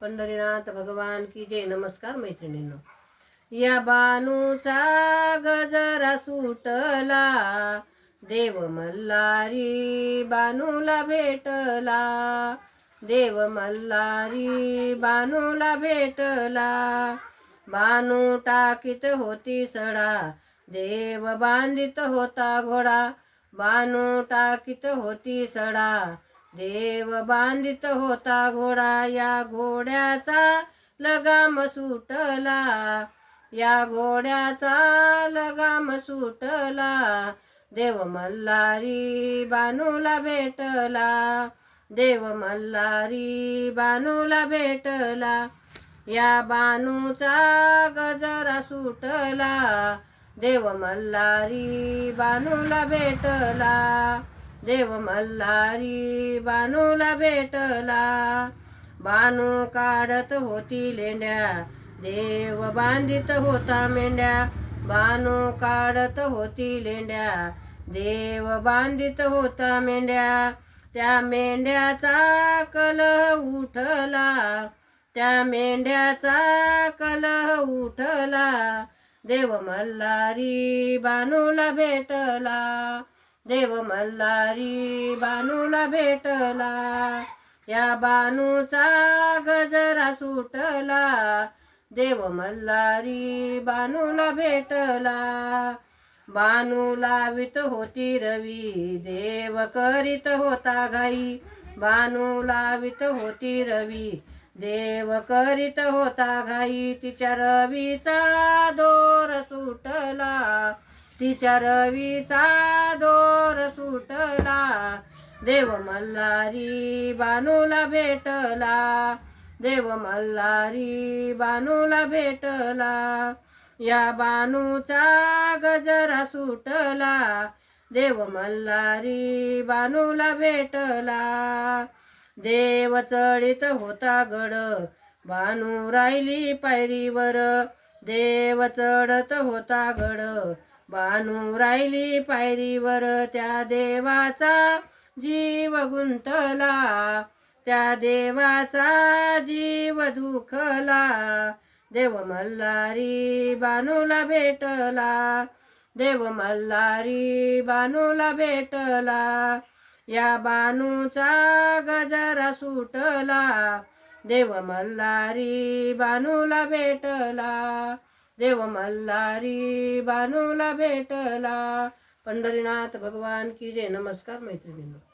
पंढरीनाथ भगवान की जय. नमस्कार मैत्रिणींनो. या बानूचा गजरा सुटला, देव मल्हारी बानूला भेटला. देव मल्हारी बानूला भेटला. बानू टाकीत होती सडा, देव बांधित होता घोडा. बानू टाकीत होती सडा, देव बांधित होता घोडा. या घोड्याचा लगाम सुटला, या घोड्याचा लगाम सुटला. देव मल्हारी बानूला भेटला. देव मल्हारी बानूला भेटला. या बानूचा गजरा सुटला, देव मल्हारी बानूला भेटला. देव मल्हारी बानूला भेटला. बानू काढत होती लेंड्या, देव बांधित होता मेंढ्या. बानू काढत होती लेंड्या, देव बांधित होता मेंढ्या. त्या मेंढ्याचा कलह उठला, त्या मेंढ्याचा कलह उठला. देव मल्हारी बानूला भेटला. देव मल्हारी बानूला भेटला. या बानूचा गजरा सुटला, देव मल्हारी बानूला भेटला. बानू लावित होती रवी, देव करीत होता घाई. बानू लावित होती रवी, देव करीत होता घाई. तिच्या रवीचा दोर सुटला, तिच्या रवीचा दोर सुटला. देव मल्हारी बानूला भेटला. देव मल्हारी बानूला भेटला. या बानूचा गजरा सुटला, देव मल्हारी बानूला भेटला. देव चढीत होता गड, बानू राहिली पायरीवर. देव चढत होता गड, बानू राहिली पायरीवर. त्या देवाचा जीव गुंतला, त्या देवाचा जीव दुखला. देव मल्हारी बानूला भेटला. देव मल्हारी बानूला भेटला. या बानूचा गजरा सुटला, देव मल्हारी बानूला भेटला. देव मल्हारी बानूला भेटला. पंढरीनाथ भगवान की जय. नमस्कार मैत्रिणींनो.